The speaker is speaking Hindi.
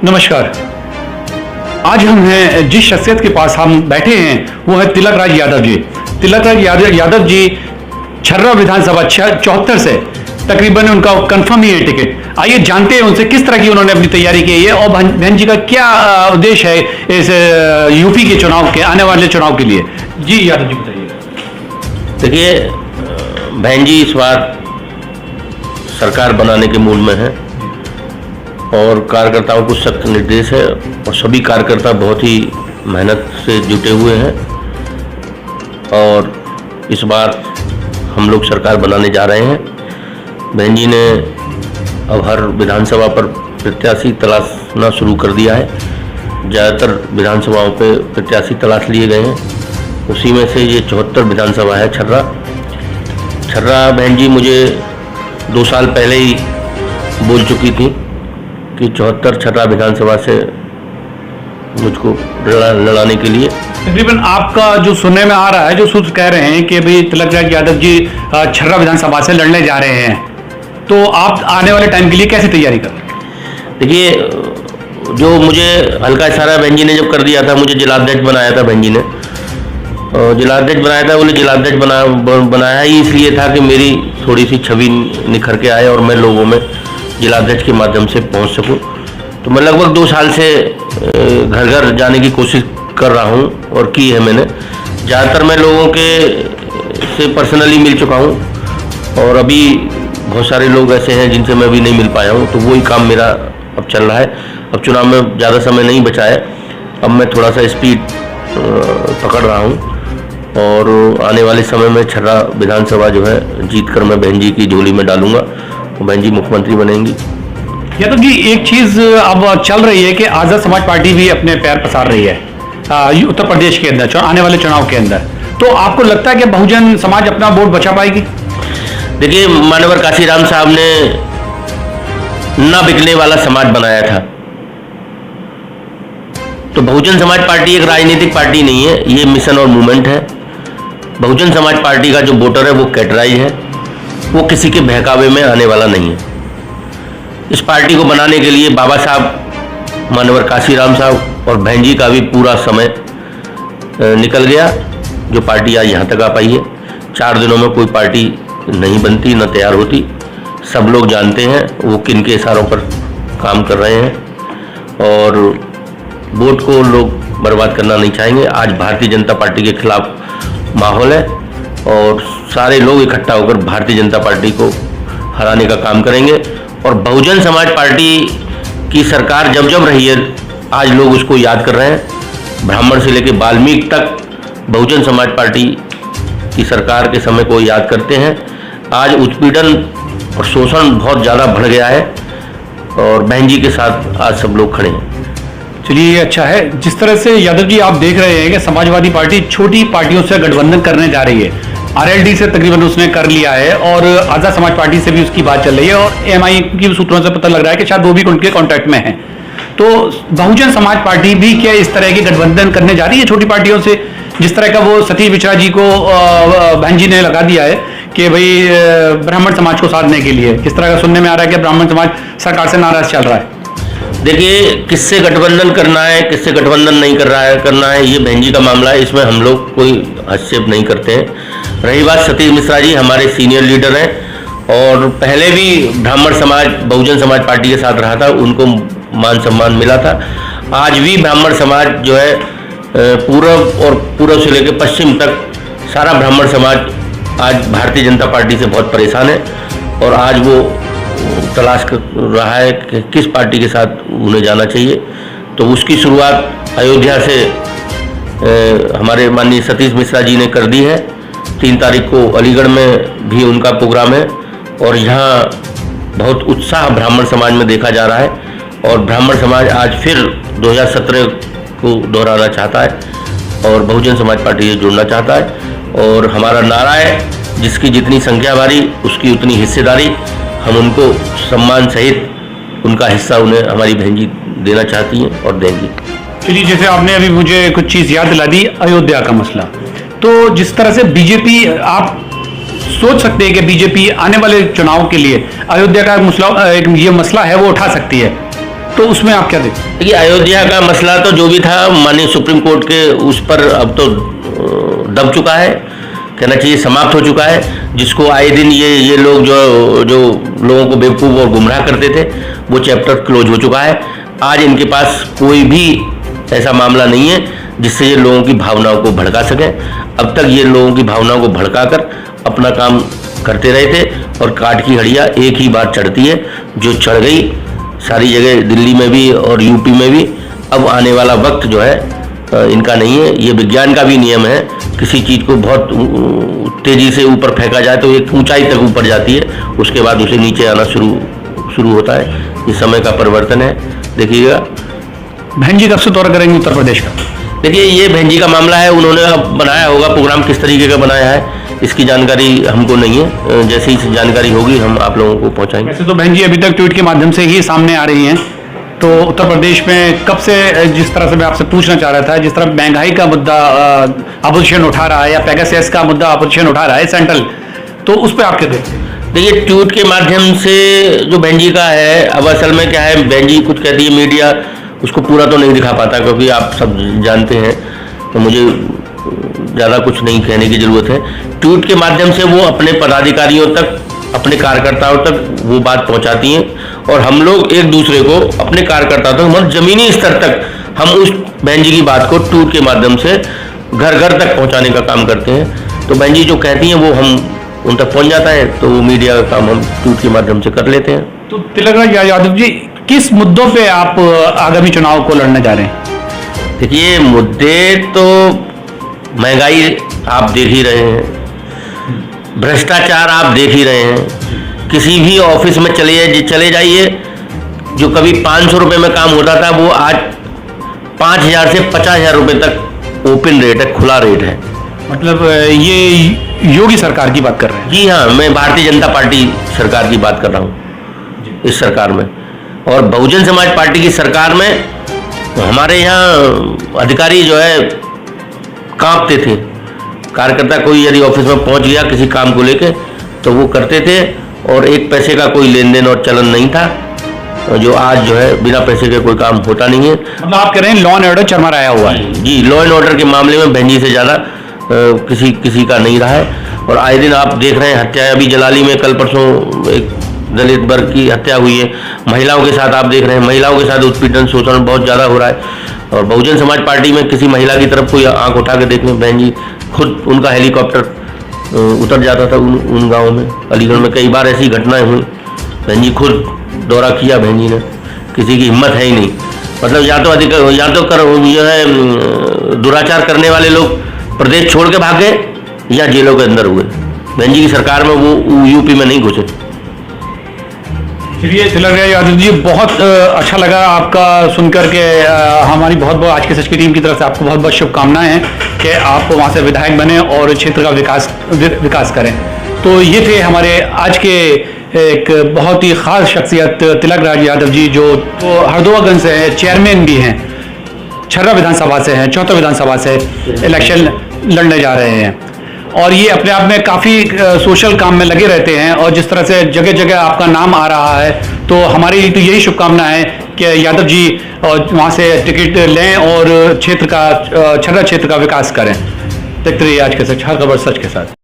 नमस्कार। आज हम हैं जिस शख्सियत के पास हम बैठे हैं वो है तिलक राज यादव जी। तिलक राज यादव जी छर्रा विधानसभा 74 से तकरीबन उनका कंफर्म ही है टिकट। आइए जानते हैं उनसे किस तरह की उन्होंने अपनी तैयारी की है और बहन जी का क्या उद्देश्य है इस यूपी के चुनाव के आने वाले चुनाव के लिए। जी यादव जी बताइए। देखिए, बहन जी इस बार सरकार बनाने के मूड में है और कार्यकर्ताओं को सख्त निर्देश है और सभी कार्यकर्ता बहुत ही मेहनत से जुटे हुए हैं और इस बार हम लोग सरकार बनाने जा रहे हैं। बहन जी ने अब हर विधानसभा पर प्रत्याशी तलाशना शुरू कर दिया है। ज़्यादातर विधानसभाओं पे प्रत्याशी तलाश लिए गए हैं, उसी में से ये 74 विधानसभा है छर्रा। बहन जी मुझे 2 साल पहले ही बोल चुकी थी कि 74 छर्रा विधानसभा से मुझको लड़ाने के लिए। तकरीबन आपका जो सुनने में आ रहा है, जो सूत्र कह रहे हैं कि भाई तिलक राज यादव जी छर्रा विधानसभा से लड़ने जा रहे हैं, तो आप आने वाले टाइम के लिए कैसे तैयारी कर रहे हैं? देखिए, जो मुझे हल्का इशारा बहन जी ने जब कर दिया था, मुझे जिलाध्यक्ष बनाया था बहन जी ने, जिलाध्यक्ष बनाया था। बोले जिलाध्यक्ष बनाया ही इसलिए था कि मेरी थोड़ी सी छवि निखर के आए और मैं लोगों में जिलाध्यक्ष के माध्यम से पहुंच सकूं। तो मैं लगभग 2 साल से घर घर जाने की कोशिश कर रहा हूं और की है मैंने। ज़्यादातर मैं लोगों के से पर्सनली मिल चुका हूं और अभी बहुत सारे लोग ऐसे हैं जिनसे मैं अभी नहीं मिल पाया हूं, तो वही काम मेरा अब चल रहा है। अब चुनाव में ज़्यादा समय नहीं बचा है, अब मैं थोड़ा सा स्पीड पकड़ रहा हूं और आने वाले समय में छर्रा विधानसभा जो है जीत कर मैं बहन जी की झोली में डालूंगा और बहन जी मुख्यमंत्री बनेंगी। यादव जी, एक चीज अब चल रही है कि आज़ाद समाज पार्टी भी अपने पैर पसार रही है उत्तर प्रदेश के अंदर आने वाले चुनाव के अंदर, तो आपको लगता है कि बहुजन समाज अपना वोट बचा पाएगी? देखिए, मानवर काशीराम साहब ने ना बिकने वाला समाज बनाया था, तो बहुजन समाज पार्टी एक राजनीतिक पार्टी नहीं है, ये मिशन और मूवमेंट है। बहुजन समाज पार्टी का जो वोटर है वो कैटराइज है, वो किसी के बहकावे में आने वाला नहीं है। इस पार्टी को बनाने के लिए बाबा साहब मानवर काशीराम साहब और बहन जी का भी पूरा समय निकल गया, जो पार्टी आज यहाँ तक आ पाई है। 4 दिनों में कोई पार्टी नहीं बनती, न तैयार होती। सब लोग जानते हैं वो किन के इशारों पर काम कर रहे हैं और वोट को लोग बर्बाद करना नहीं चाहेंगे। आज भारतीय जनता पार्टी के खिलाफ माहौल है और सारे लोग इकट्ठा होकर भारतीय जनता पार्टी को हराने का काम करेंगे और बहुजन समाज पार्टी की सरकार जब जब रही है, आज लोग उसको याद कर रहे हैं। ब्राह्मण से लेकर वाल्मीकि तक बहुजन समाज पार्टी की सरकार के समय को याद करते हैं। आज उत्पीड़न और शोषण बहुत ज़्यादा बढ़ गया है और बहन जी के साथ आज सब लोग खड़े हैं। चलिए, ये अच्छा है। जिस तरह से यादव जी आप देख रहे हैं कि समाजवादी पार्टी छोटी पार्टियों से गठबंधन करने जा रही है, आरएलडी से तकरीबन उसने कर लिया है और आज़ाद समाज पार्टी से भी उसकी बात चल रही है और एमआई की सूत्रों से पता लग रहा है कि शायद वो भी उनके कॉन्टैक्ट में है। तो बहुजन समाज पार्टी भी क्या इस तरह के गठबंधन करने जा रही है छोटी पार्टियों से, जिस तरह का वो सतीश मिश्रा जी को बहन जी ने लगा दिया है कि भाई ब्राह्मण समाज को साधने के लिए? किस तरह का सुनने में आ रहा है कि ब्राह्मण समाज सरकार से नाराज चल रहा है? देखिए, किससे गठबंधन करना है, किससे गठबंधन नहीं करना है, ये बहन जी का मामला है, इसमें हम लोग कोई हस्तक्षेप नहीं करते हैं। रही बात सतीश मिश्रा जी, हमारे सीनियर लीडर हैं और पहले भी ब्राह्मण समाज बहुजन समाज पार्टी के साथ रहा था, उनको मान सम्मान मिला था। आज भी ब्राह्मण समाज जो है पूर्व से लेकर पश्चिम तक सारा ब्राह्मण समाज आज भारतीय जनता पार्टी से बहुत परेशान है और आज वो तलाश कर रहा है कि किस पार्टी के साथ उन्हें जाना चाहिए। तो उसकी शुरुआत अयोध्या से हमारे माननीय सतीश मिश्रा जी ने कर दी है। 3 तारीख को अलीगढ़ में भी उनका प्रोग्राम है और यहाँ बहुत उत्साह ब्राह्मण समाज में देखा जा रहा है और ब्राह्मण समाज आज फिर 2017 को दोहराना चाहता है और बहुजन समाज पार्टी से जुड़ना चाहता है और हमारा नारा है, जिसकी जितनी संख्या बारी उसकी उतनी हिस्सेदारी। हम उनको सम्मान सहित उनका हिस्सा उन्हें हमारी बहन जी देना चाहती हैं और देंगी। चलिए, जैसे आपने अभी मुझे कुछ चीज़ याद दिला दी, अयोध्या का मसला, तो जिस तरह से बीजेपी, आप सोच सकते हैं कि बीजेपी आने वाले चुनाव के लिए अयोध्या का एक ये मसला है वो उठा सकती है? तो उसमें आप क्या देखते हैं? देखिए, अयोध्या का मसला तो जो भी था माननीय सुप्रीम कोर्ट के उस पर अब तो दब चुका है, कहना चाहिए समाप्त हो चुका है। जिसको आए दिन ये लोग जो लोगों को बेवकूफ़ और गुमराह करते थे, वो चैप्टर क्लोज हो चुका है। आज इनके पास कोई भी ऐसा मामला नहीं है जिससे ये लोगों की भावनाओं को भड़का सकें। अब तक ये लोगों की भावनाओं को भड़काकर अपना काम करते रहे थे और काट की हड़िया एक ही बार चढ़ती है, जो चढ़ गई सारी जगह, दिल्ली में भी और यूपी में भी। अब आने वाला वक्त जो है इनका नहीं है। ये विज्ञान का भी नियम है, किसी चीज़ को बहुत तेज़ी से ऊपर फेंका जाए तो एक ऊंचाई तक ऊपर जाती है, उसके बाद उसे नीचे आना शुरू होता है। ये समय का परिवर्तन है। देखिएगा, बहन जी कब से दौरा करेंगे उत्तर प्रदेश का? देखिए, ये बहन जी का मामला है, उन्होंने अब बनाया होगा प्रोग्राम, किस तरीके का बनाया है इसकी जानकारी हमको नहीं है। जैसे ही जानकारी होगी हम आप लोगों को पहुंचाएंगे। वैसे तो बहन जी अभी तक ट्वीट के माध्यम से ही सामने आ रही हैं, तो उत्तर प्रदेश में कब से, जिस तरह से मैं आपसे पूछना चाह रहा था, जिस तरह महंगाई का मुद्दा अपोजिशन उठा रहा है या पेगासस का मुद्दा अपोजिशन उठा रहा है सेंट्रल, तो उस पर आप क्या देखते हैं? देखिए, ट्वीट के माध्यम से जो बहन जी का है, अब असल में क्या है, बहन जी कुछ कहती है, मीडिया उसको पूरा तो नहीं दिखा पाता, क्योंकि आप सब जानते हैं, तो मुझे ज़्यादा कुछ नहीं कहने की ज़रूरत है। ट्वीट के माध्यम से वो अपने पदाधिकारियों तक, अपने कार्यकर्ताओं तक वो बात पहुंचाती हैं, और हम लोग एक दूसरे को अपने कार्यकर्ताओं तक, मतलब ज़मीनी स्तर तक हम उस बहन जी की बात को ट्वीट के माध्यम से घर घर तक पहुंचाने का काम करते हैं। तो बहन जी जो कहती हैं वो हम उन तक पहुंच जाता है, तो वो मीडिया का काम हम ट्वीट के माध्यम से कर लेते हैं। तो तिलकराज यादव जी, किस मुद्दों पे आप आगामी चुनाव को लड़ने जा रहे हैं? देखिए, मुद्दे तो महंगाई आप देख ही रहे हैं, भ्रष्टाचार आप देख ही रहे हैं। किसी भी ऑफिस में चले जाइए, जो कभी 500 रुपये में काम होता था, वो आज 5,000 से 50,000 रुपये तक ओपन रेट है, खुला रेट है। मतलब ये योगी सरकार की बात कर रहे हैं? जी हाँ, मैं भारतीय जनता पार्टी सरकार की बात कर रहा हूँ। इस सरकार में और बहुजन समाज पार्टी की सरकार में हमारे यहाँ अधिकारी जो है कांपते थे। कार्यकर्ता कोई यदि ऑफिस में पहुंच गया किसी काम को लेके, तो वो करते थे, और एक पैसे का कोई लेन देन और चलन नहीं था, जो आज जो है बिना पैसे के कोई काम होता नहीं है। मतलब आप कह रहे हैं लॉ एंड ऑर्डर चरमराया हुआ है? जी, लॉ एंड ऑर्डर के मामले में बहन जी से ज़्यादा किसी का नहीं रहा है। और आए दिन आप देख रहे हैं हत्या, अभी जलाली में कल परसों एक दलित वर्ग की हत्या हुई है। महिलाओं के साथ आप देख रहे हैं, महिलाओं के साथ उत्पीड़न, शोषण बहुत ज़्यादा हो रहा है। और बहुजन समाज पार्टी में किसी महिला की तरफ कोई आंख उठा के देखने, बहन जी खुद उनका हेलीकॉप्टर उतर जाता था उन गाँव में। अलीगढ़ में कई बार ऐसी घटनाएं हुई, बहन जी खुद दौरा किया बहन जी ने। किसी की हिम्मत है ही नहीं। मतलब या तो जो है दुराचार करने वाले लोग प्रदेश छोड़ के भागे या जेलों के अंदर हुए। बहन जी की सरकार में वो यूपी में नहीं घुसे। चलिए तिलकराज यादव जी, बहुत अच्छा लगा आपका सुनकर के। हमारी बहुत बहुत आज के सच की टीम की तरफ से आपको बहुत बहुत शुभकामनाएं हैं कि आप वहाँ से विधायक बने और क्षेत्र का विकास करें। तो ये थे हमारे आज के एक बहुत ही ख़ास शख्सियत तिलकराज यादव जी, जो हरदोआगंज से हैं, चेयरमैन भी हैं, छर्रा विधानसभा से हैं, 74 विधानसभा से इलेक्शन लड़ने जा रहे हैं। और ये अपने आप में काफ़ी सोशल काम में लगे रहते हैं, और जिस तरह से जगह जगह आपका नाम आ रहा है, तो हमारी तो यही शुभकामना है कि यादव जी वहाँ से टिकट लें और क्षेत्र का, छर्रा क्षेत्र का विकास करें। देखते रहिए आज के सच, हर खबर सच के साथ।